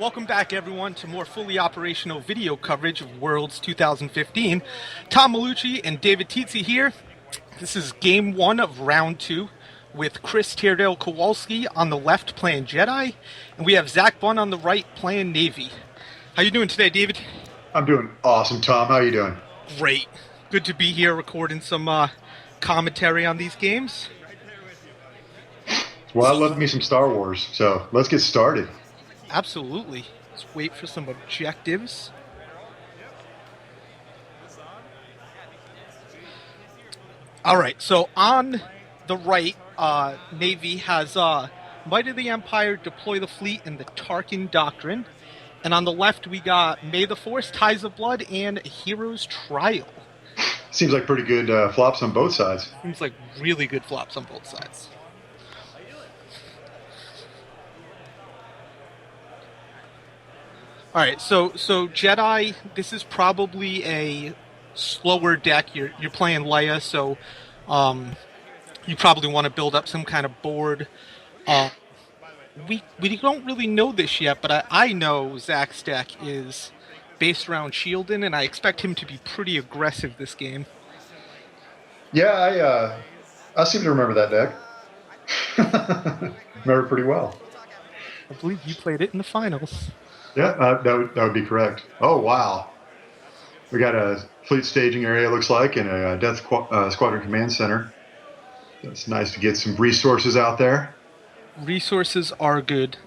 Welcome back, everyone, to more fully operational video coverage of Worlds 2015. Tom Melucci and David Tietze here. This is Game 1 of Round 2, with Chris Tierdal Kowalski on the left playing Jedi, and we have Zach Bunn on the right playing Navy. How you doing today, David? I'm doing awesome, Tom. How you doing? Great. Good to be here recording some commentary on these games. Well, I love me some Star Wars, so let's get started. Absolutely. Let's wait for some objectives. All right, so on the right, Navy has Might of the Empire, Deploy the Fleet, and the Tarkin Doctrine. And on the left, we got May the Force, Ties of Blood, and A Hero's Trial. Seems like pretty good flops on both sides. Seems like really good flops on both sides. All right, so Jedi, this is probably a slower deck. You're playing Leia, so you probably want to build up some kind of board. We don't really know this yet, but I know Zach's deck is based around shielding, and I expect him to be pretty aggressive this game. Yeah, I seem to remember that deck. Remember it pretty well. I believe you played it in the finals. Yeah, that would be correct. Oh, wow. We got a fleet staging area, looks like, and a Death Squadron Command Center. It's nice to get some resources out there. Resources are good.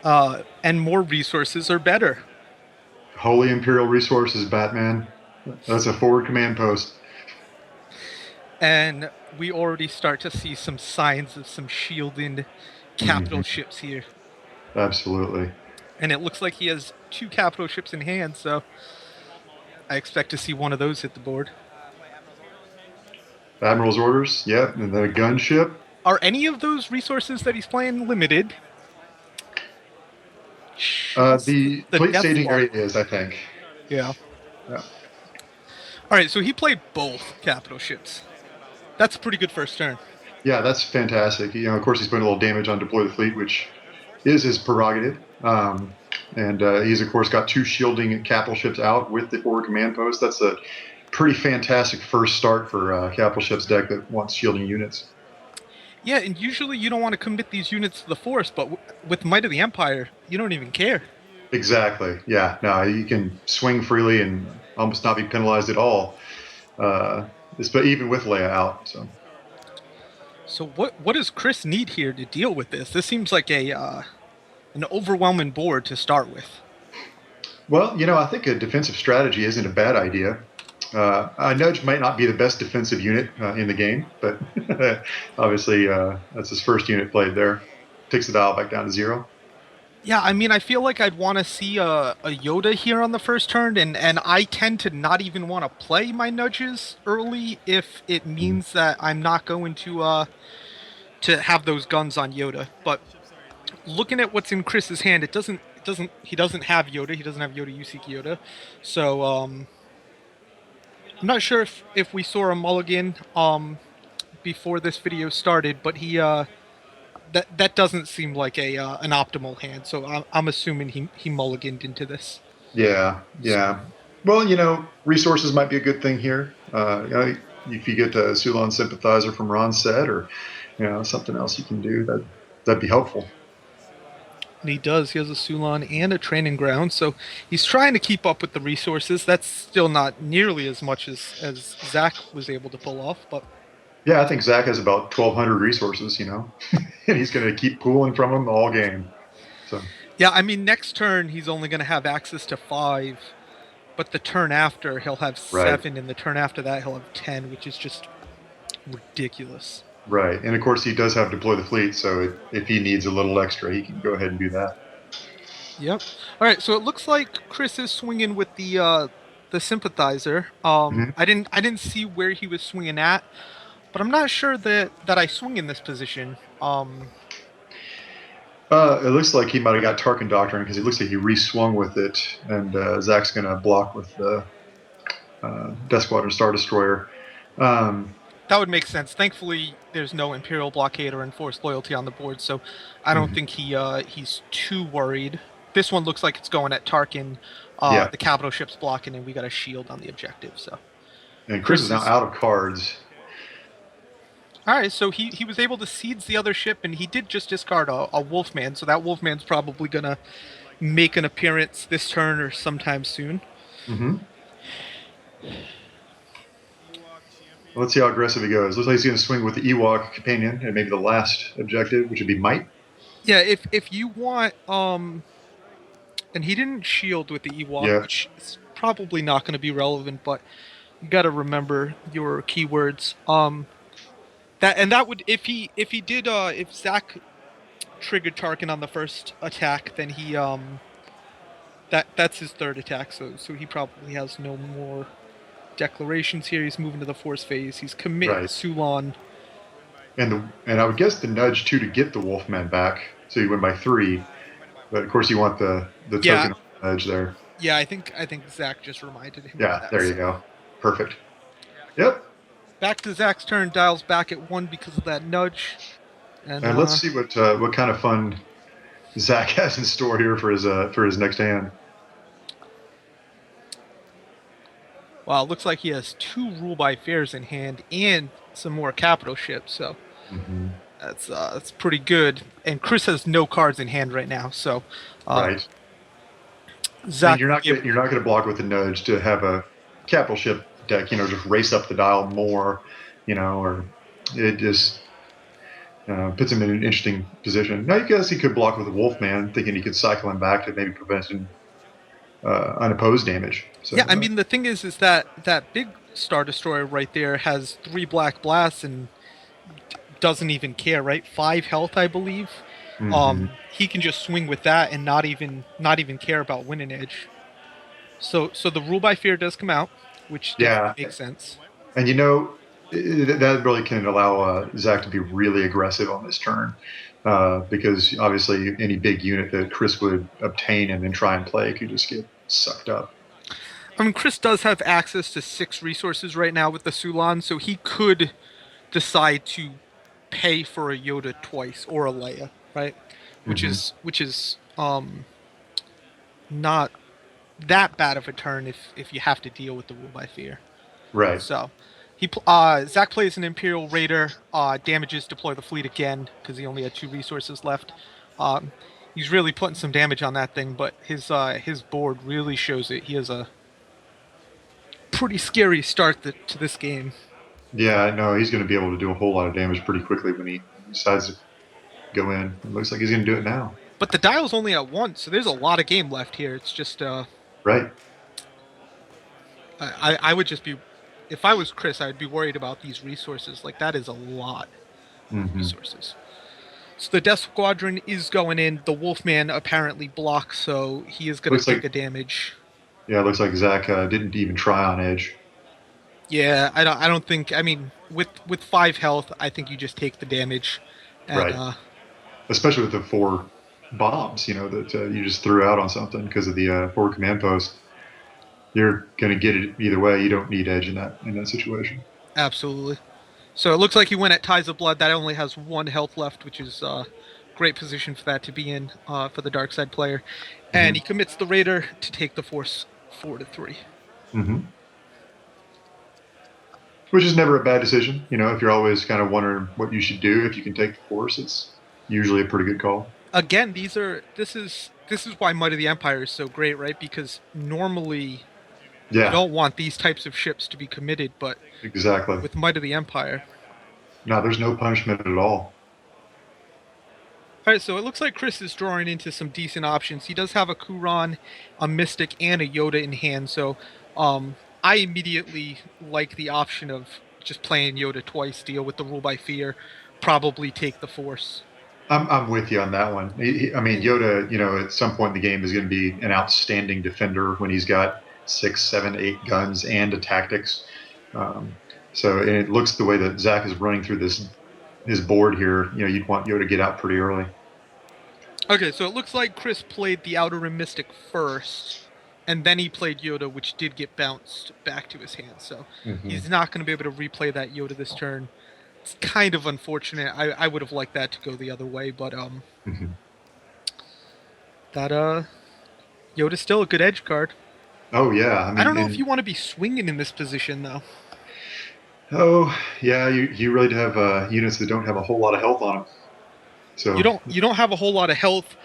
And more resources are better. Holy Imperial resources, Batman. That's a forward command post. And we already start to see some signs of some shielded capital ships here. Absolutely. And it looks like he has 2 capital ships in hand, so I expect to see one of those hit the board. Admiral's orders, yep, and then a gunship. Are any of those resources that he's playing limited? The fleet staging area is, I think. Yeah. Yeah. All right, so he played both capital ships. That's a pretty good first turn. Yeah, that's fantastic. Of course, he's putting a little damage on Deploy the Fleet, which is his prerogative. And he's, of course, got 2 shielding capital ships out with the forward command post. That's a pretty fantastic first start for a capital ships deck that wants shielding units. Yeah, and usually you don't want to commit these units to the Force, but with Might of the Empire, you don't even care. Exactly. Yeah. No, you can swing freely and almost not be penalized at all. But even with Leia out. So what does Chris need here to deal with this? This seems like an overwhelming board to start with. Well, I think a defensive strategy isn't a bad idea. A nudge might not be the best defensive unit in the game, but obviously that's his first unit played there. Takes the dial back down to 0. Yeah, I mean, I feel like I'd want to see a Yoda here on the first turn, and I tend to not even want to play my nudges early if it means that I'm not going to have those guns on Yoda. But looking at what's in Chris's hand, he doesn't have Yoda. He doesn't have Yoda Usik Yoda. So I'm not sure if we saw a mulligan before this video started, but he that doesn't seem like an optimal hand. So I'm assuming he mulliganed into this. Yeah. Well, resources might be a good thing here. If you get a Sulan sympathizer from Ron Set, or something else you can do, that'd be helpful. And he does. He has a Sulan and a training ground, so he's trying to keep up with the resources. That's still not nearly as much as Zach was able to pull off, but yeah, I think Zach has about 1,200 resources, and he's going to keep pooling from them all game. So yeah, I mean, next turn he's only going to have access to 5, but the turn after he'll have 7, and the turn after that he'll have 10, which is just ridiculous. Right, and of course he does have Deploy the Fleet, so if he needs a little extra, he can go ahead and do that. Yep. All right, so it looks like Chris is swinging with the sympathizer. I didn't see where he was swinging at, but I'm not sure that I swing in this position. It looks like he might have got Tarkin Doctrine, because it looks like he re-swung with it, and Zach's going to block with the Death Squadron Star Destroyer. That would make sense. Thankfully, there's no Imperial blockade or enforced loyalty on the board, so I don't think he's too worried. this one looks like it's going at Tarkin. Yeah. The capital ship's blocking, and we got a shield on the objective. So, And Chris is now out of cards. all right, so he was able to siege the other ship, and he did just discard a Wolfman. So that Wolfman's probably gonna make an appearance this turn or sometime soon. Mm-hmm. Well, let's see how aggressive he goes. Looks like he's going to swing with the Ewok companion and maybe the last objective, which would be might. Yeah, if you want, and he didn't shield with the Ewok, which is probably not going to be relevant, but you got to remember your keywords. That would if Zach triggered Tarkin on the first attack, then he that's his third attack, so he probably has no more declarations here. He's moving to the Force phase. He's committing Sulon. And I would guess the nudge too to get the Wolfman back, so you win by 3. But of course you want the token nudge there. Yeah, I think Zach just reminded him. Yeah, of that, there you go. Perfect. Yep. Back to Zach's turn. Dials back at 1 because of that nudge. And let's see what kind of fun Zach has in store here for his next hand. Wow, it looks like he has 2 rule by fares in hand and some more capital ships. So that's pretty good. And Chris has no cards in hand right now. So right. Zach, and you're not going to block with the nudge to have a capital ship deck. Just race up the dial more. Or it just puts him in an interesting position. Now, you guess he could block with a Wolfman, thinking he could cycle him back to maybe prevent unopposed damage. So, yeah, I mean, the thing is that big Star Destroyer right there has 3 black blasts and doesn't even care, right? 5 health, I believe. He can just swing with that and not even care about winning edge. So the rule by fear does come out, which makes sense. And that really can allow Zach to be really aggressive on this turn, because obviously any big unit that Chris would obtain and then try and play could just get sucked up. I mean, Chris does have access to 6 resources right now with the Sulon, so he could decide to pay for a Yoda twice or a Leia, right? Which is not that bad of a turn if you have to deal with the rule by fear. Right. So Zach plays an Imperial Raider, damages deploy the fleet again because he only had 2 resources left. He's really putting some damage on that thing, but his board really shows it. He has a pretty scary start to this game. Yeah, no, he's going to be able to do a whole lot of damage pretty quickly when he decides to go in. It looks like he's going to do it now. But the dial's only at 1, so there's a lot of game left here. It's just right. I would just be, if I was Chris, I would be worried about these resources. Like, that is a lot of resources. So the Death Squadron is going in. The Wolfman apparently blocks, so he is going to take a damage. Yeah, it looks like Zach didn't even try on edge. Yeah, I don't think. I mean, with 5 health, I think you just take the damage. And, right. Especially with the 4 bombs, that you just threw out on something because of the forward command post. You're going to get it either way. You don't need edge in that situation. Absolutely. So it looks like he went at Ties of Blood. That only has 1 health left, which is great position for that to be in for the dark side player. And he commits the Raider to take the Force 4-3. Which is never a bad decision. If you're always kind of wondering what you should do, if you can take the Force, it's usually a pretty good call. Again, this is why Might of the Empire is so great, right? Because normally you don't want these types of ships to be committed, but exactly with Might of the Empire, no, there's no punishment at all. All right, so it looks like Chris is drawing into some decent options. He does have a Kuran, a Mystic, and a Yoda in hand, so I immediately like the option of just playing Yoda twice, deal with the rule by fear, probably take the Force. I'm with you on that one. I mean, Yoda, at some point in the game is going to be an outstanding defender when he's got 6, 7, 8 guns and a tactics. So it looks the way that Zach is running through his board here. You'd want Yoda to get out pretty early. Okay, so it looks like Chris played the Outer Rim Mystic first, and then he played Yoda, which did get bounced back to his hand. So he's not going to be able to replay that Yoda this turn. It's kind of unfortunate. I would have liked that to go the other way, but Yoda's still a good edge guard. Oh yeah, I I mean, don't know if and you want to be swinging in this position though. oh yeah, you really have units that don't have a whole lot of health on them. So You don't have a whole lot of health.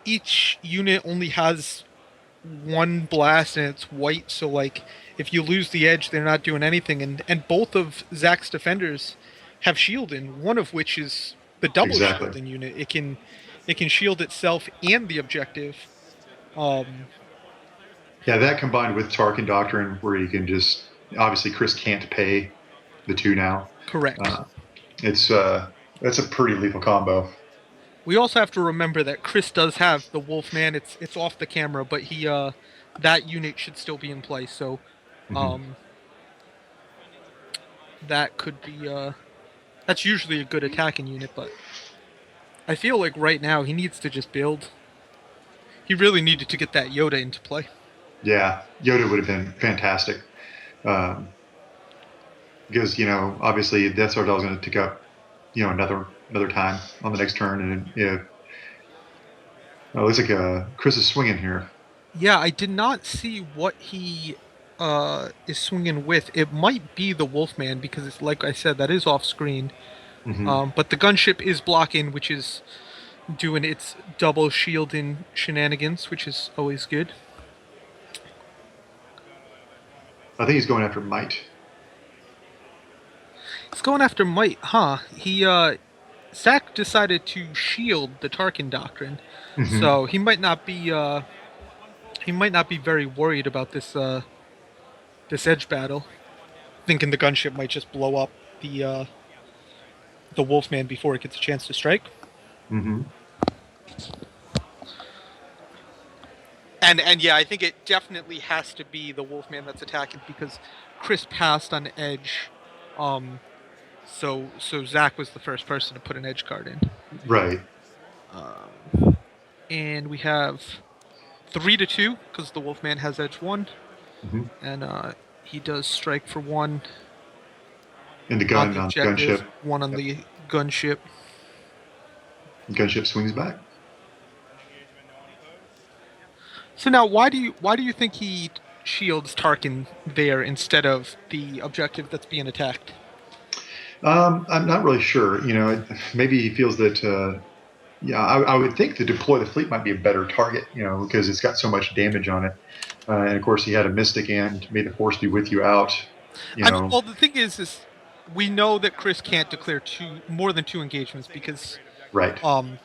Each unit only has one blast and it's white, so like if you lose the edge, they're not doing anything. And both of Zach's defenders have shielding, one of which is the double exactly. shielding unit. It can shield itself and the objective. Um, Yeah, that combined with Tarkin Doctrine, where you can just obviously Chris can't pay the two now. correct. Uh, it's that's a pretty lethal combo. We also have to remember that Chris does have the Wolfman. It's off the camera, but he that unit should still be in play. So Hmm. um, that could be that's usually a good attacking unit, but I feel like right now he needs to just build. He really needed to get that Yoda into play. Yeah, Yoda would have been fantastic. Um, because obviously Death Star is going to tick up another time on the next turn, and it looks like Chris is swinging here. Yeah, I did not see what he is swinging with. It might be the Wolfman because it's like I said that is off screen. Hmm. But the gunship is blocking, which is doing its double shielding shenanigans, which is always good. I think he's going after Might. He's going after Might, huh? Zach decided to shield the Tarkin doctrine, Hmm. so he might not be very worried about this edge battle, thinking the gunship might just blow up the Wolfman before it gets a chance to strike. Hmm. And yeah, I think it definitely has to be the Wolfman that's attacking because Chris passed on edge. Um, so Zach was the first person to put an edge card in. Right. And we have 3-2 because the Wolfman has edge one, Hmm. and he does strike for one And the on gun the on the objective, gunship. one on Yep. the gunship. The gunship swings back. So now, why do you think he shields Tarkin there instead of the objective that's being attacked? I'm not really sure. Maybe he feels that. Yeah, I would think to deploy the fleet might be a better target. Because it's got so much damage on it, and of course he had a Mystic and May the Force be with you out. You I mean, know, well, the thing is we know that Chris can't declare more than two engagements right. um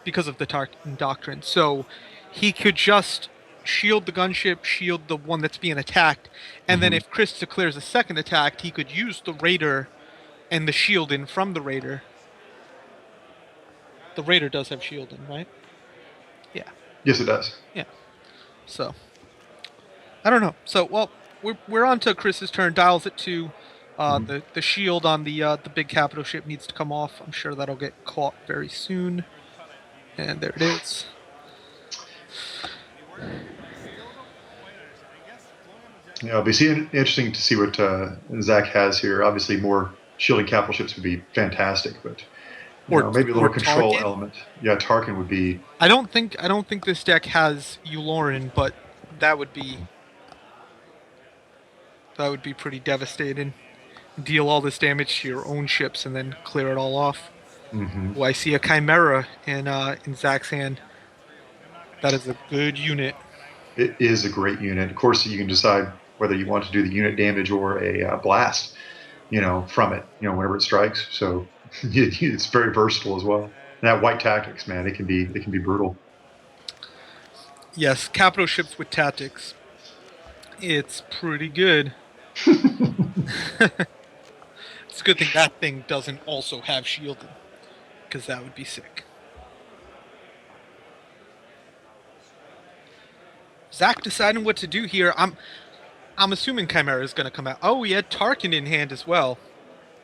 because of the Tarkin doctrine. So he could just shield the gunship, shield the one that's being attacked, and then Hmm. if Chris declares a second attack, he could use the raider and the shielding from the raider. The raider does have shielding, right? Yeah, Yes, it does. yeah. So I don't know. So well, we're on to Chris's turn. Dials at two. Hmm. The shield on the big capital ship needs to come off. I'm sure that'll get caught very soon. And there it is. Yeah, it'll be interesting to see what Zach has here. Obviously, more shielding capital ships would be fantastic, but maybe a Or little control Tarkin. element. Yeah, Tarkin would be. I don't think this deck has Eulorin, but that would be that would be pretty devastating. Deal all this damage to your own ships and then clear it all off. Hmm. Well, I see a Chimera in Zach's hand. That is a good unit. It is a great unit. Of course, you can decide whether you want to do the unit damage or a blast. From it. Whenever it strikes. So it's very versatile as well. And that white tactics, man, it can be brutal. Yes, capital ships with tactics. It's pretty good. It's a good thing that thing doesn't also have shielding, because that would be sick. Zach deciding what to do here. I'm assuming Chimera is going to come out. Oh, he had Tarkin in hand as well.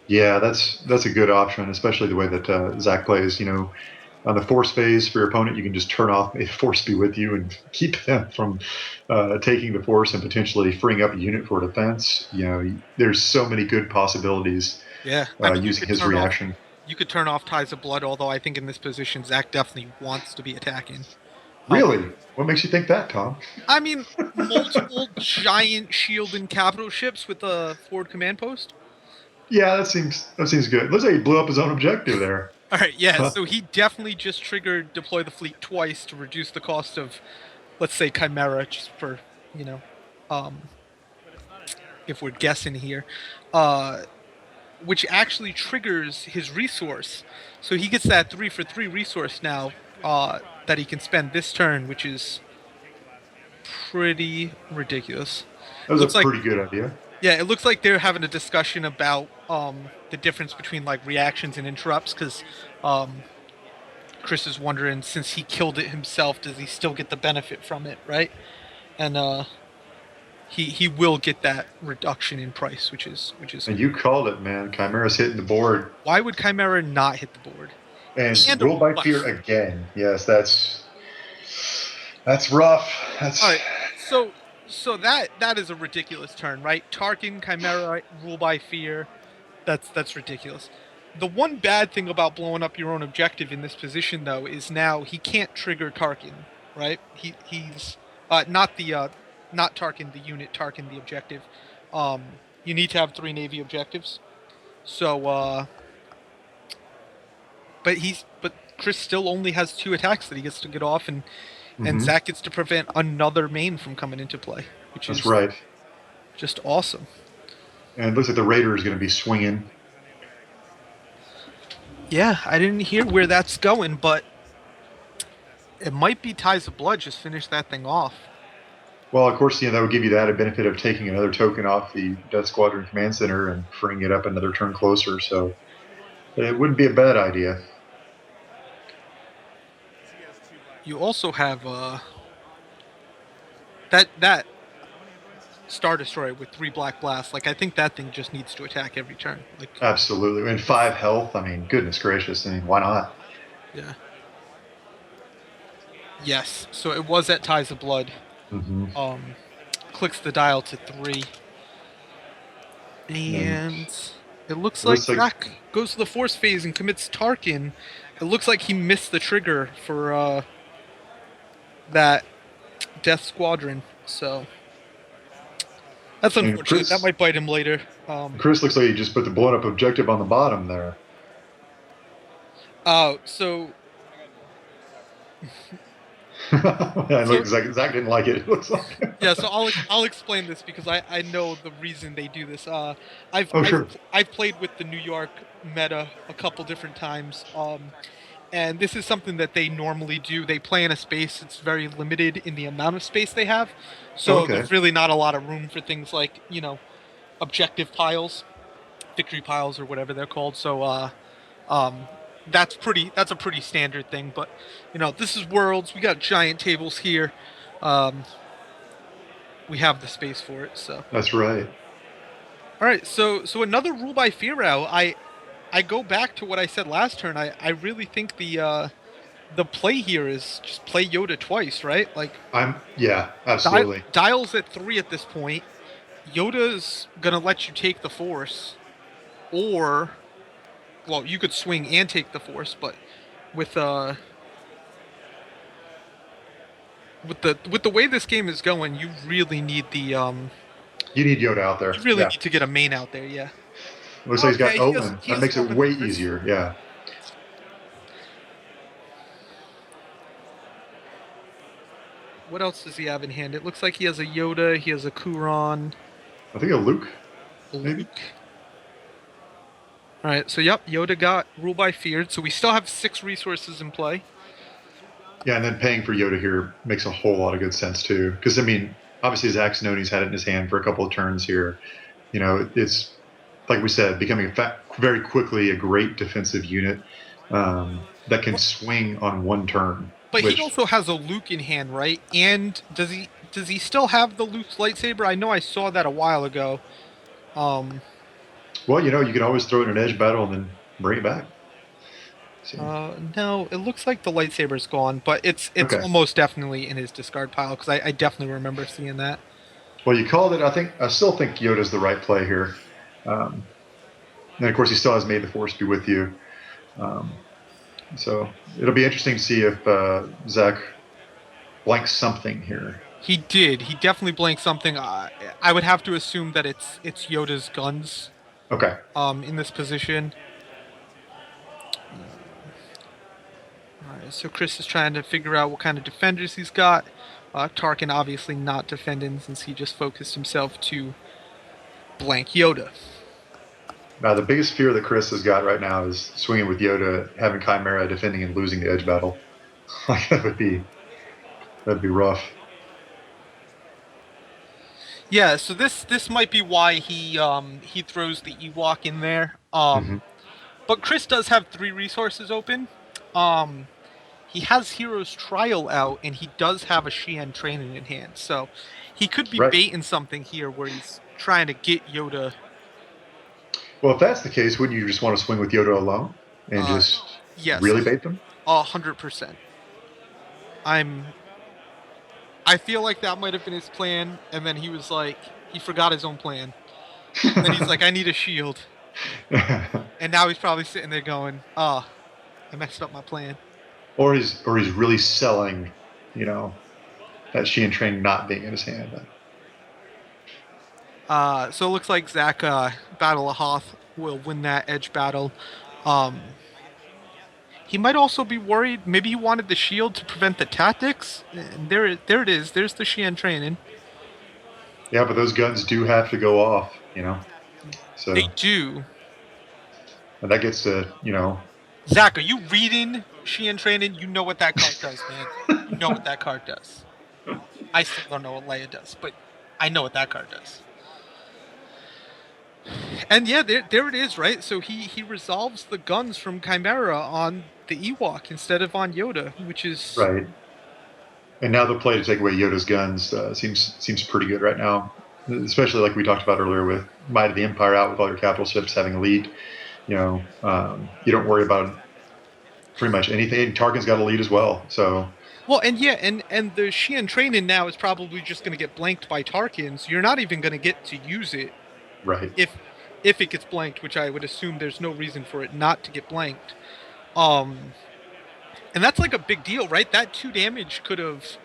Yeah, that's a good option, especially the way that Zach plays. On the force phase for your opponent, you can just turn off May the Force be with you and keep them from taking the force and potentially freeing up a unit for defense. There's so many good possibilities Yeah, I mean using his reaction. you could turn off Ties of Blood. Although I think in this position Zach definitely wants to be attacking. Really? What makes you think that, Tom? I mean, multiple giant shield and capital ships with a forward command post. Yeah, that seems good. Looks like he blew up his own objective there. All right, yeah. Huh. So he definitely just triggered deploy the fleet twice to reduce the cost of, let's say, Chimera, just for you know, um, if we're guessing here, uh, which actually triggers his resource. So he gets that 3 for 3 resource now that he can spend this turn, which is pretty ridiculous. That was a Looks like pretty good idea. Yeah, it looks like they're having a discussion about the difference between like reactions and interrupts because um, Chris is wondering since he killed it himself, does he still get the benefit from it, right? And he will get that reduction in price, which is And you called it, man. Chimera's hitting the board. why would Chimera not hit the board? And And a rule by rule fear again. Yes, that's rough. That's All right, so that is a ridiculous turn, right? Tarkin, Chimera, rule by fear. That's ridiculous. The one bad thing about blowing up your own objective in this position, though, is now he can't trigger Tarkin, right? He's not Tarkin the unit, Tarkin the objective. Um, you need to have 3 Navy objectives. So, but Chris still only has 2 attacks that he gets to get off, and mhm. Zach gets to prevent another main from coming into play, which That's is right. just awesome. And it looks like the Raider is going to be swinging. Yeah, I didn't hear where that's going, but it might be Ties of Blood just finish that thing off. Well, of course, that would give you the added benefit of taking another token off the Death Squadron Command Center and freeing it up another turn closer. So it wouldn't be a bad idea. You also have that Star Destroyer with 3 Black Blasts. Like I think that thing just needs to attack every turn. Like Absolutely. And 5 health. I mean, goodness gracious. I mean, why not? yeah. Yes. So it was at Ties of Blood. Mm-hmm. Clicks the dial to 3. And And it looks it like looks like Zach goes to the Force phase and commits Tarkin. It looks like he missed the trigger for that Death Squadron. So that's and unfortunate. That might bite him later. Chris looks like he just put the blown up objective on the bottom there. So And look, Zach didn't like it. It looks like. yeah, so I'll explain this because I know the reason they do this. I've Oh, I've, sure. I've played with the New York meta a couple different times. And this is something that they normally do. They play in a space that's very limited in the amount of space they have. Oh, So okay. there's really not a lot of room for things like, objective piles, victory piles or whatever they're called. So um that's a pretty standard thing, but this is Worlds. We got giant tables here. Um we have the space for it, so. That's right. All right, so another rule by fear route. I go back to what I said last turn. I really think the play here is just play Yoda twice, right? Like Yeah, absolutely. dials at 3 at this point. Yoda's gonna let you take the Force, or well, you could swing and take the Force, but with with the way this game is going, you really need You need Yoda out there. you really Yeah. need to get a main out there. Yeah. Looks like he's got Okay, Omen. he That has makes it Omen way first. easier. Yeah. What else does he have in hand? It looks like he has a Yoda. He has a Kuron. I think a Luke, A maybe. Luke. All right. So yep, Yoda got rule by fear. So we still have 6 resources in play. Yeah, and then paying for Yoda here makes a whole lot of good sense too. Because I mean, obviously Zach's known he's had it in his hand for a couple of turns here. It's like we said, becoming very quickly a great defensive unit that can swing on one turn. But Which, he also has a Luke in hand, right? And does he still have the Luke's lightsaber? I know I saw that a while ago. Um, well, you can always throw it in an edge battle and then bring it back. So, no, it looks like the lightsaber's gone, but it's okay. almost definitely in his discard pile because I definitely remember seeing that. Well, you called it. I still think Yoda's the right play here. And of course, he still has made the Force be with you. So it'll be interesting to see if Zach blank something here. He did. He definitely blanked something. I would have to assume that it's Yoda's guns. Okay. In this position. Alright, so Chris is trying to figure out what kind of defenders he's got. Tarkin obviously not defending since he just focused himself to blank Yoda. Now, the biggest fear that Chris has got right now is swinging with Yoda, having Chimera defending and losing the edge battle. Like that'd be rough. Yeah, so this might be why he throws the Ewok in there. But Chris does have 3 resources open. He has Hero's Trial out, and he does have a Xi'an training in hand. So he could be baiting something here where he's trying to get Yoda. Well, if that's the case, wouldn't you just want to swing with Yoda alone and just really bait them? 100%. I feel like that might have been his plan, and then he was like, he forgot his own plan. And then he's like, I need a shield. And now he's probably sitting there going, I messed up my plan. Or he's really selling, that Xi'an train not being in his hand. So it looks like Zach, Battle of Hoth, will win that edge battle. He might also be worried. Maybe he wanted the shield to prevent the tactics. And there it is. There's the Xi'an training. Yeah, but those guns do have to go off, So they do. And that gets to, Zach, are you reading Xi'an training? You know what that card does, man. You know what that card does. I still don't know what Leia does, but I know what that card does. And yeah, there it is, right? So he resolves the guns from Chimera on the Ewok instead of on Yoda, which is right. And now the play to take away Yoda's guns seems pretty good right now, especially like we talked about earlier with Might of the Empire out with all your capital ships having a lead. You don't worry about pretty much anything. Tarkin's got a lead as well, so. Well, and yeah, and the Xi'an training now is probably just going to get blanked by Tarkin, so you're not even going to get to use it. Right. If it gets blanked, which I would assume there's no reason for it not to get blanked. And that's like a big deal, right? That 2 damage could have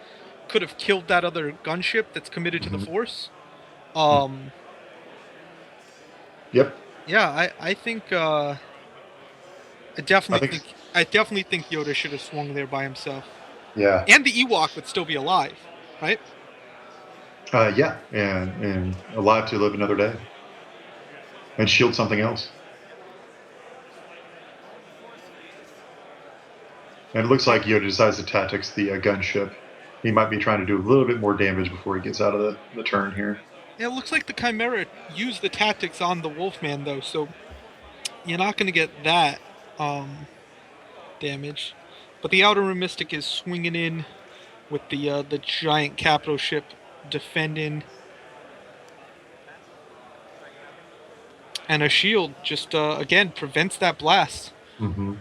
killed that other gunship that's committed to the Force. Yep. Yeah, I think I definitely think Yoda should have swung there by himself. Yeah. And the Ewok would still be alive, right? Yeah, and alive to live another day. And shield something else. And it looks like Yoda decides to tactics the gunship. He might be trying to do a little bit more damage before he gets out of the turn here. Yeah, it looks like the Chimera used the tactics on the Wolfman, though, so you're not going to get that damage. But the Outer Rim Mystic is swinging in with the giant capital ship defending. And a shield just, again, prevents that blast. Mm-hmm.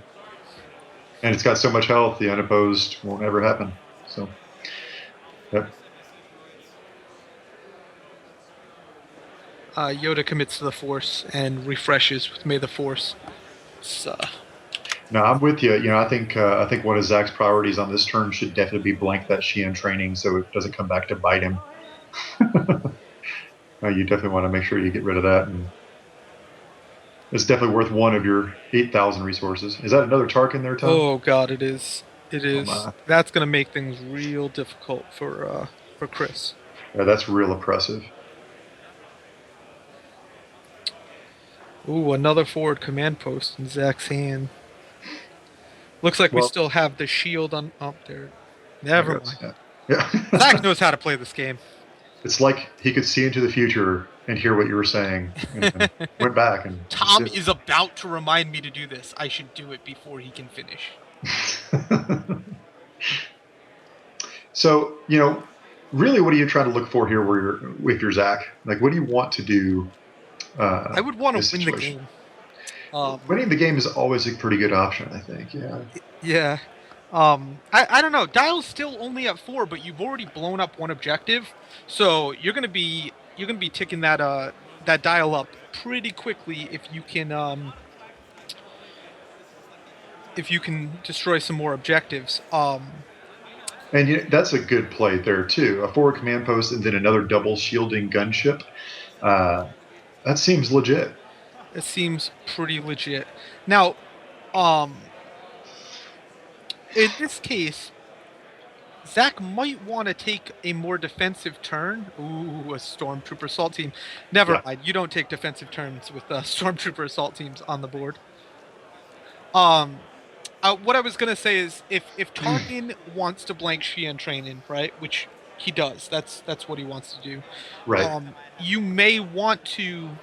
And it's got so much health, the unopposed won't ever happen. So, yep. Yoda commits to the Force and refreshes with May the Force. No, I'm with you. I think one of Zach's priorities on this turn should definitely be blank that Xi'an training so it doesn't come back to bite him. You definitely want to make sure you get rid of that. And it's definitely worth one of your 8,000 resources. Is that another Tarkin there, Tom? Oh, God, it is. It is. That's going to make things real difficult for Chris. Yeah, that's real oppressive. Ooh, another forward command post in Zach's hand. Looks like we still have the shield on up there. Never mind. Yeah. Zach knows how to play this game. It's like he could see into the future and hear what you were saying and went back. And Tom is about to remind me to do this. I should do it before he can finish. So, really what are you trying to look for here if you're Zach? Like, what do you want to do? I would want to win the game. Winning the game is always a pretty good option, I think. Yeah. Yeah. I don't know. Dial's still only at 4, but you've already blown up one objective, so you're gonna be ticking that dial up pretty quickly if you can destroy some more objectives. And that's a good play there too. A forward command post and then another double shielding gunship. Uh, that seems legit. It seems pretty legit. Now, um, in this case, Zach might want to take a more defensive turn. Ooh, a Stormtrooper assault team. Never Yeah. mind. You don't take defensive turns with Stormtrooper assault teams on the board. Um, what I was gonna say is, if Tarkin wants to blank Xi'an training, right, which he does, that's what he wants to do. Right. You may want to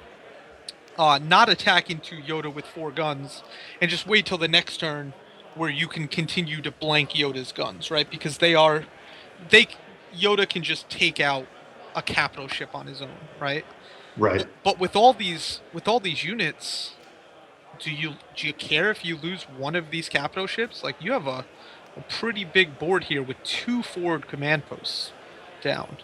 not attack into Yoda with 4 guns, and just wait till the next turn, where you can continue to blank Yoda's guns, right? Because they Yoda can just take out a capital ship on his own, right? Right. But with all these units, do you care if you lose one of these capital ships? Like, you have a pretty big board here with 2 forward command posts down.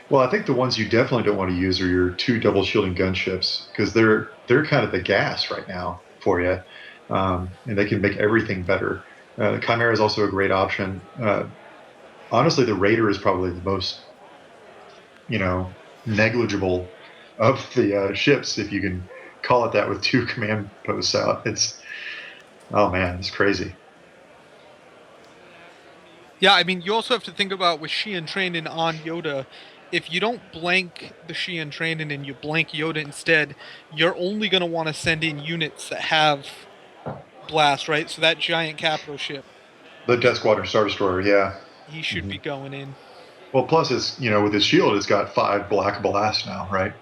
Well, I think the ones you definitely don't want to use are your 2 double shielding gunships because they're kind of the gas right now for you, and they can make everything better. The Chimera is also a great option. Honestly, the Raider is probably the most negligible of the ships, if you can call it that, with 2 command posts out. Oh man, it's crazy. Yeah, I mean, you also have to think about with Xi'an training on Yoda. If you don't blank the Xi'an training and you blank Yoda instead, you're only going to want to send in units that have blast, right? So that giant capital ship, The Death Squadron Star Destroyer, yeah. he should be going in. Well, plus it's with his shield, it's got 5 black blast now, right?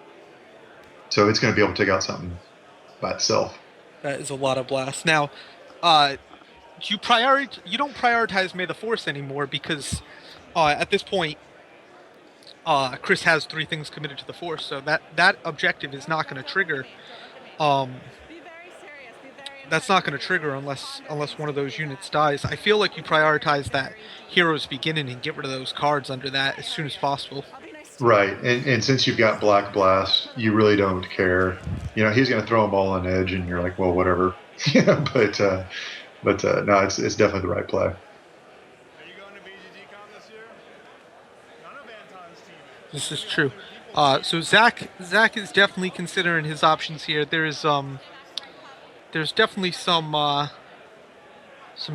So it's going to be able to take out something by itself. That is a lot of blast. Now, you don't prioritize May the Force anymore because at this point, Chris has 3 things committed to the Force, so that objective is not going to trigger. Um, that's not going to trigger unless one of those units dies. I feel like you prioritize that Hero's Beginning and get rid of those cards under that as soon as possible. Right, and since you've got Black Blast, you really don't care. He's going to throw them all on edge, and you're like, well, whatever. But no, it's definitely the right play. This is true. So Zach is definitely considering his options here. There's definitely some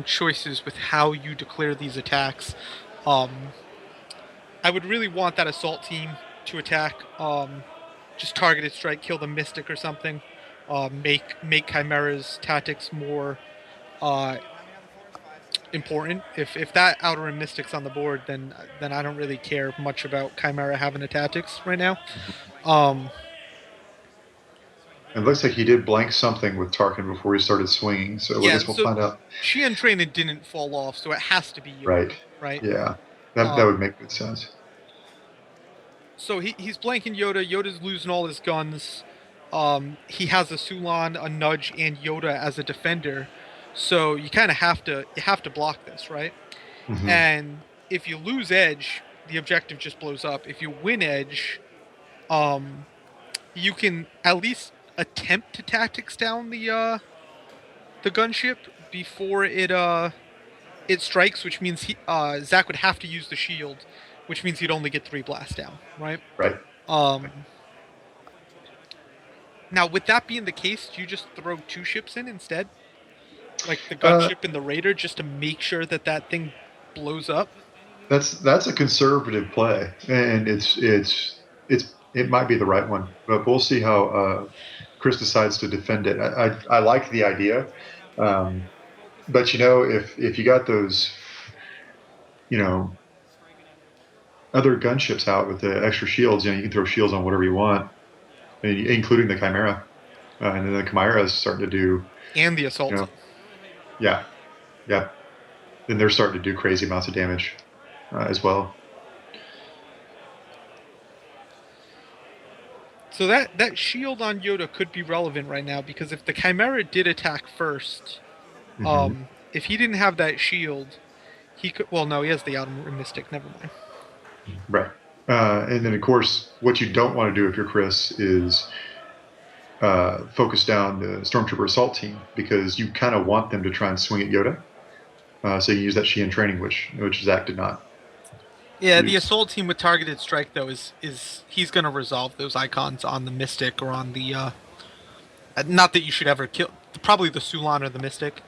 choices with how you declare these attacks. I would really want that assault team to attack. Just targeted strike, kill the Mystic or something. Make Chimera's tactics more important. If that Outer Rim Mystic's on the board, then I don't really care much about Chimera having a tactics right now. It looks like he did blank something with Tarkin before he started swinging, so I guess we'll find out. Xi'an training didn't fall off, so it has to be Yoda, right? Yeah, that would make good sense. So he's blanking Yoda. Yoda's losing all his guns. He has a Sulan, a Nudge, and Yoda as a defender. So you kind of have to block this, right? Mm-hmm. And if you lose Edge, the objective just blows up. If you win Edge, you can at least attempt to tactics down the gunship before it strikes, which means Zach would have to use the shield, which means he'd only get 3 blasts down, right? Right. Now, with that being the case, do you just throw 2 ships in instead? Like the gunship and the Raider, just to make sure that thing blows up? That's a conservative play, and it might be the right one, but we'll see how Chris decides to defend it. I like the idea, but if you got those, other gunships out with the extra shields, you can throw shields on whatever you want, including the Chimera, and then the Chimera is starting to do, and the assault. Yeah. Then they're starting to do crazy amounts of damage as well. So that shield on Yoda could be relevant right now, because if the Chimera did attack first, if he didn't have that shield, he could. Well, no, he has the Outer Rim Mystic. Never mind. Right. And then, of course, what you don't want to do if you're Chris is focus down the Stormtrooper assault team, because you kind of want them to try and swing at Yoda. so you can use that Xi'an training, which Zach did not Yeah, the use. assault team with targeted strike though is he's gonna resolve those icons on the mystic or on the not that you should ever kill probably the Sulan or the mystic.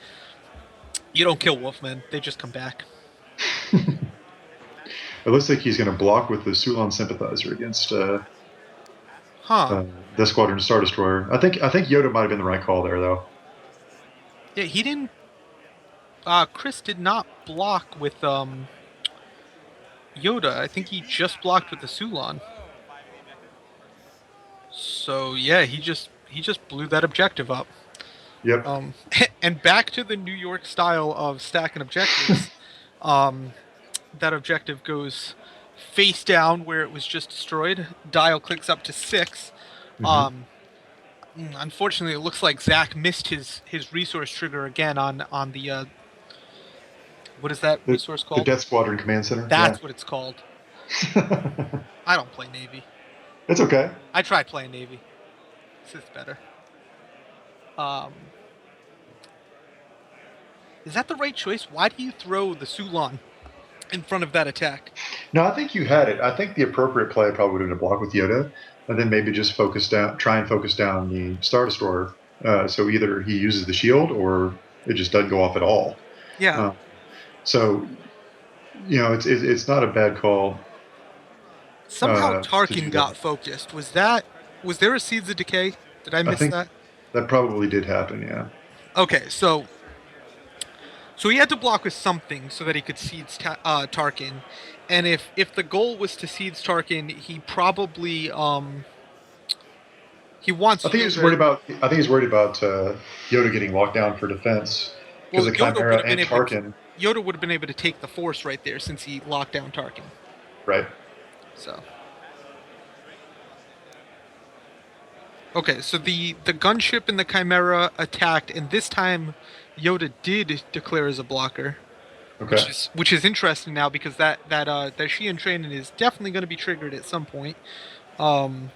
You don't kill Wolfmen; they just come back. It looks like he's going to block with the Sulan sympathizer against Huh? the Squadron Star Destroyer. I think Yoda might have been the right call there, though. Yeah, he didn't. Chris did not block with Yoda. I think he just blocked with the Sulan. So yeah, he just blew that objective up. Yep. And back to the New York style of stacking objectives. um, that objective goes face down where it was just destroyed. Dial clicks up to 6. Mm-hmm. Um, Unfortunately, it looks like Zach missed his resource trigger again on the what is that resource The called? Death Squadron Command Center. That's what it's called. Yeah. I don't play Navy. It's okay. I tried playing Navy. This is better. Um, is that the right choice? Why do you throw the Sulan in front of that attack? No, I think you had it. I think the appropriate play probably would have been to block with Yoda, and then maybe just try and focus down the Star Destroyer. So either he uses the shield or it just doesn't go off at all. Yeah. So it's not a bad call. Somehow To Tarkin do got that. focused. Was there a Seeds of Decay? Did I I miss think that? that probably did happen. Yeah. Okay, so he had to block with something so that he could seeds Tarkin, and if the goal was to seeds Tarkin, he probably he wants I think he's Yoda. worried about. I think he's worried about Yoda getting locked down for defense because Well, the Yoda would Chimera have been and able to. Tarkin. Yoda would have been able to take the Force right there since he locked down Tarkin. Right. So. Okay, so the gunship and the Chimera attacked, and this time Yoda did declare as a blocker, Okay. which is interesting now because that Xi'an training is definitely going to be triggered at some point. Um,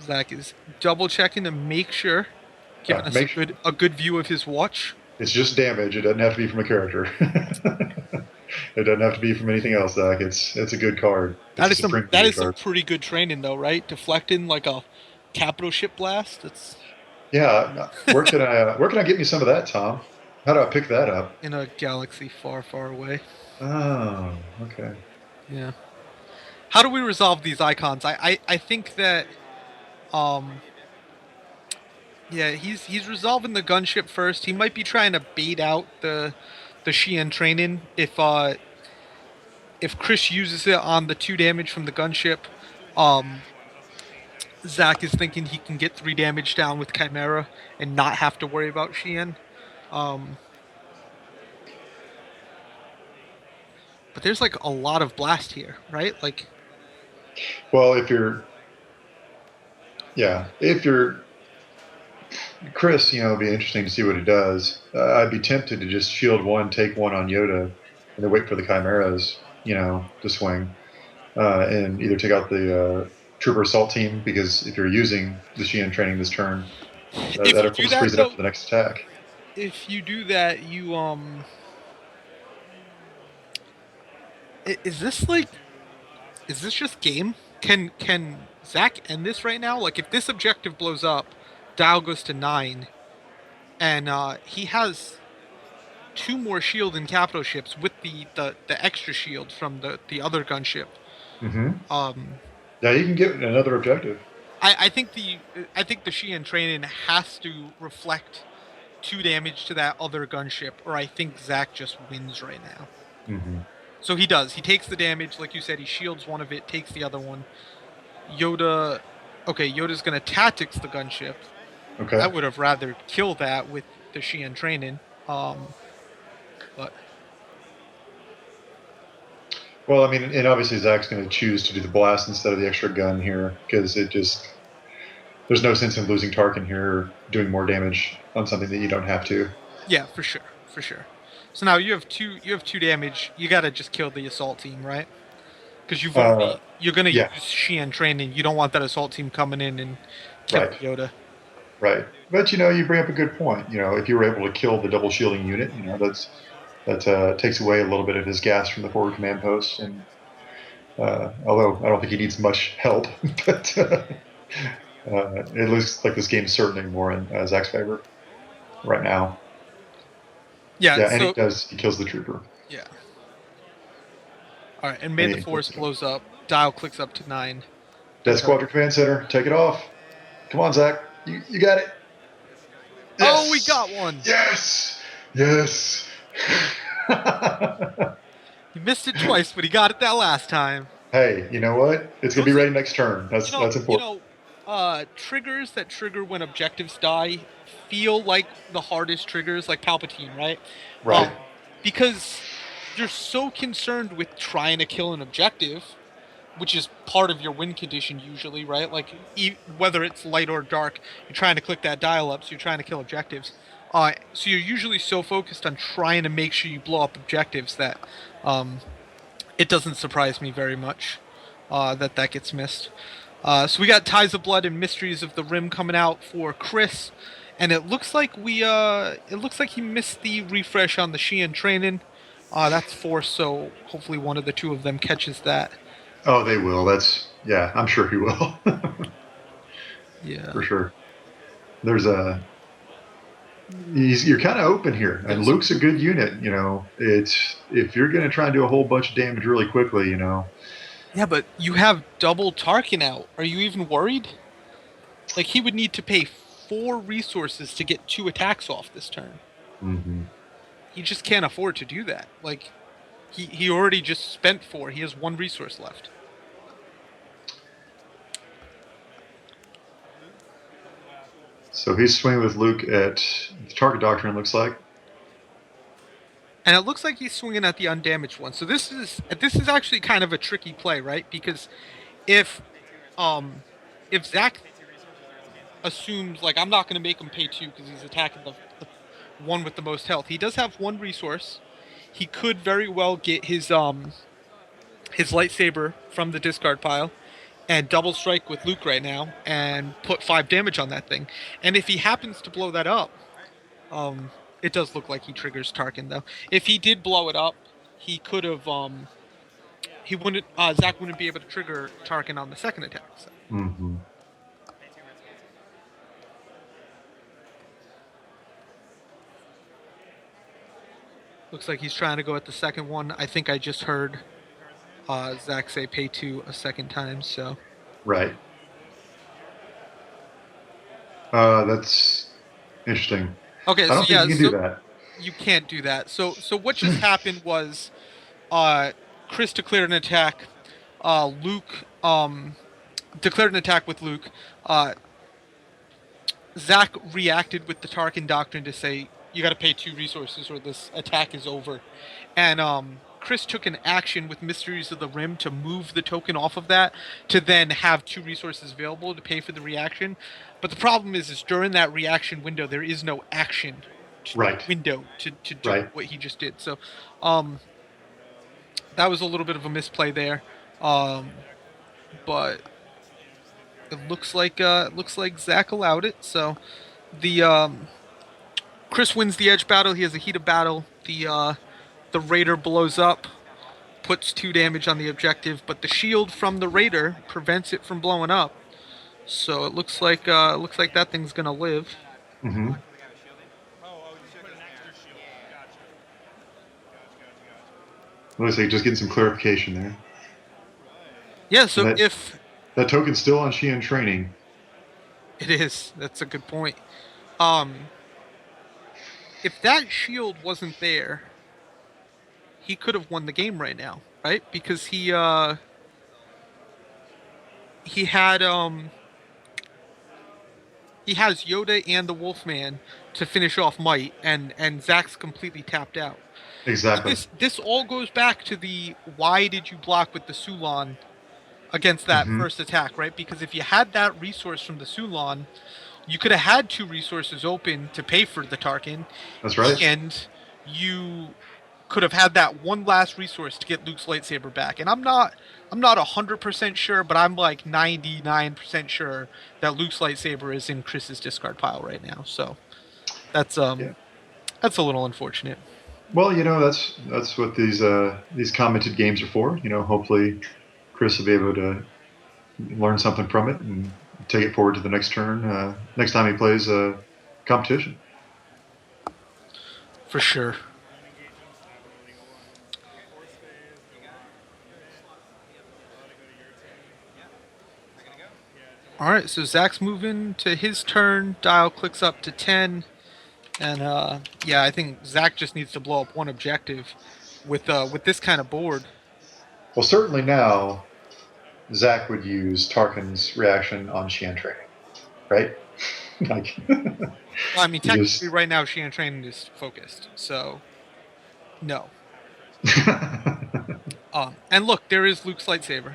Zach is double checking to make sure, giving us a good view of his watch. It's just damage. It doesn't have to be from a character. It doesn't have to be from anything else, Zach. It's a good card. It's a supreme That good is some card. pretty good training though, right? Deflecting like a capital ship blast. It's Yeah. Where can I get me some of that, Tom? How do I pick that up? in a galaxy far, far away. Oh, okay. Yeah. How do we resolve these icons? I think that yeah, he's resolving the gunship first. He might be trying to bait out the Xi'an training if Chris uses it on the 2 damage from the gunship. Um Zach is thinking he can get 3 damage down with Chimera and not have to worry about Xi'an. Um but there's like a lot of blast here, right? Like Well, if you're Chris, it'd be interesting to see what he does. I'd be tempted to just shield one, take one on Yoda, and then wait for the Chimeras, to swing, and either take out the Trooper Assault team because if you're using the Xi'an training this turn, if that you of do course that frees it up though, for the next attack. if you do that, you is this like is this just game? Can Zach end this right now? Like if this objective blows up, dial goes to 9, and he has 2 more shield and capital ships with the extra shield from the other gunship. Hmm. Um, Yeah, you can get another objective. I think the Xi'an training has to reflect 2 damage to that other gunship, or I think Zach just wins right now. Hmm. So he does. He takes the damage, like you said. He shields one of it, takes the other one. Yoda, okay, Yoda's gonna tactics the gunship. I Okay. would have rather killed that with the Xi'an training. But Well, I mean, and obviously Zach's going to choose to do the blast instead of the extra gun here because there's no sense in losing Tarkin here or doing more damage on something that you don't have to. yeah, for sure, for sure. So now you have 2 damage. You gotta just kill the assault team, right? Because Uh, you're gonna use yeah. Xi'an training. You don't want that assault team coming in and killing Right. Yoda. Right. But you bring up a good point. If you were able to kill the double shielding unit, that takes away a little bit of his gas from the forward command post. And although I don't think he needs much help, but it looks like this game's certainly more in Zach's favor right now. Yeah. Yeah, and So he kills the trooper. yeah. All right, and May And the he Force blows up. Dial clicks up to 9. Death Squadron Command Center, take it off. Come on, Zach. You got it. Oh, we Yes. got one. Yes. Yes. He missed it twice, but he got it that last time. Hey, you know what? It's gonna be ready next turn. That's important. Triggers that trigger when objectives die feel like the hardest triggers, like Palpatine, right? Right. Because you're so concerned with trying to kill an objective, which is part of your win condition usually, right? Like whether it's light or dark, you're trying to click that dial up, so you're trying to kill objectives. So you're usually so focused on trying to make sure you blow up objectives that it doesn't surprise me very much that gets missed. So we got Ties of Blood and Mysteries of the Rim coming out for Chris, and it looks like he missed the refresh on the Sheehan training. That's 4, so hopefully one of the two of them catches that. Oh, they will. I'm sure he will. Yeah, For sure. You're kind of open here, and Luke's a good unit. It's if you're going to try and do a whole bunch of damage really quickly, Yeah, but you have double Tarkin out. Are you even worried? Like, he would need to pay 4 resources to get 2 attacks off this turn. Mm-hmm. He just can't afford to do that. Like, he already just spent 4. He has 1 resource left. So he's swinging with Luke at the target doctrine, looks like. And it looks like he's swinging at the undamaged one. So this is actually kind of a tricky play, right? Because if Zach assumes, like, I'm not going to make him pay 2 because he's attacking the one with the most health. He does have 1 resource. He could very well get his lightsaber from the discard pile and double strike with Luke right now and put 5 damage on that thing. And if he happens to blow that up, it does look like he triggers Tarkin, though. If he did blow it up, he could have Zach wouldn't be able to trigger Tarkin on the second attack. So. Mm-hmm. Looks like he's trying to go at the second one. I think I just heard Zach say pay 2 a second time, so. Right. That's interesting. Okay, I don't think you can do that. You can't do that. So what just happened was Chris declared an attack. Luke declared an attack with Luke. Zach reacted with the Tarkin doctrine to say, you got to pay 2 resources or this attack is over. And Chris took an action with Mysteries of the Rim to move the token off of that to then have 2 resources available to pay for the reaction. But the problem is during that reaction window, there is no action window to do what he just did. So that was a little bit of a misplay there. But it looks like Zach allowed it. So the Chris wins the edge battle. He has a heat of battle. The Raider blows up, puts 2 damage on the objective, but the shield from the Raider prevents it from blowing up. So it looks like that thing's gonna live. Mm-hmm. Looks like just getting some clarification there. Yeah. So if that token's still on Sheehan training, it is, that's a good point. If that shield wasn't there, he could have won the game right now, right? Because he had he has Yoda and the Wolfman to finish off Might, and Zach's completely tapped out. exactly. This all goes back to the why did you block with the Sulon against that first attack, right? Because if you had that resource from the Sulon, you could have had 2 resources open to pay for the Tarkin. That's right. And you could have had that one last resource to get Luke's lightsaber back. And I'm not 100% sure, but I'm like 99% sure that Luke's lightsaber is in Chris's discard pile right now. So that's Yeah. that's a little unfortunate. Well, that's what these commented games are for. Hopefully Chris will be able to learn something from it and take it forward to the next turn. Next time he plays a competition. For sure. All right, so Zach's moving to his turn. Dial clicks up to 10. And yeah, I think Zach just needs to blow up one objective with this kind of board. Well, certainly now Zach would use Tarkin's reaction on Shian training, right? Like, Well, I mean, technically, just right now, Shian training is focused, so no. And look, there is Luke's lightsaber.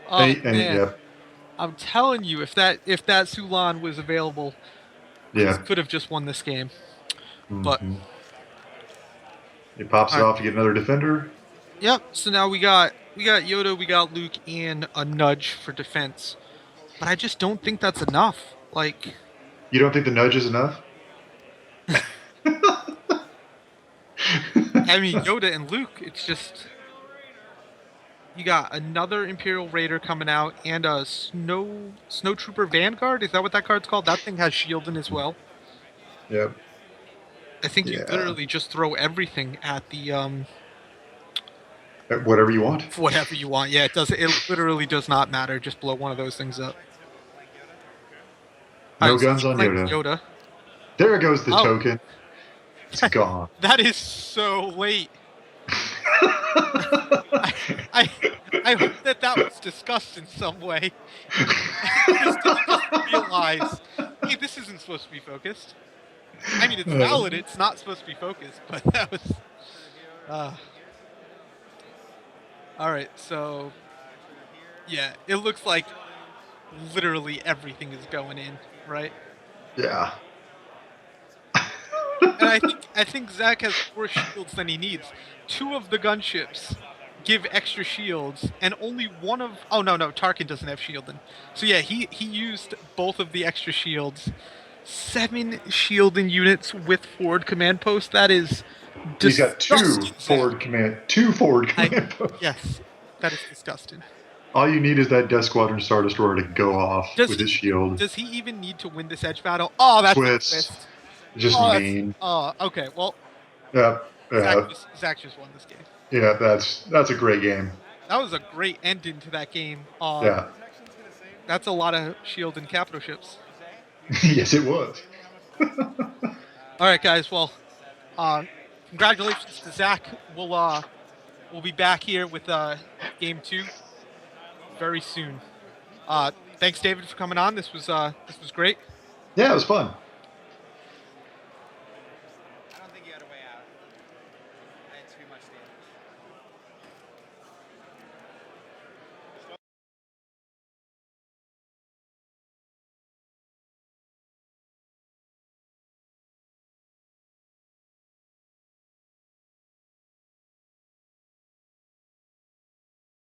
Oh man, yeah, I'm telling you, if that Sulan was available, Chris yeah. could have just won this game. But Mm-hmm. He pops it all right. off to get another defender. Yep. So now we got Yoda, we got Luke, and a nudge for defense. But I just don't think that's enough. Like, You don't think the nudge is enough? I mean, Yoda and Luke, it's just you got another Imperial Raider coming out and a Snowtrooper Vanguard. Is that what that card's called? That thing has shielding as well. Yep. I think you Yeah. literally just throw everything at the Whatever you want. whatever you want. Yeah, it does. It literally does not matter. Just blow one of those things up. No Alright, so guns on like Yoda. There goes the token. It's gone. That is so late. I, I hope that was discussed in some way. Just realize, hey, this isn't supposed to be focused. I mean, it's valid. It's not supposed to be focused, but that was. All right, so yeah, it looks like literally everything is going in, right? Yeah. And I think Zach has more shields than he needs. 2 of the gunships give extra shields, and only one of no, Tarkin doesn't have shielding. So yeah, he used both of the extra shields. 7 shielding units with forward command post. That is He's got disgusting, two forward command posts. Yes, that is disgusting. All you need is that Death Squadron Star Destroyer to go off with his shield. Does he even need to win this edge battle? Oh, that's Twist. Just mean. Oh, okay. Well, Yeah. Zach just won this game. Yeah, that's a great game. That was a great ending to that game. Yeah. That's a lot of shield and capital ships. Yes, it was. All right, guys. Well, congratulations to Zach. We'll be back here with game 2 very soon. Thanks, David, for coming on. This was great. Yeah, it was fun.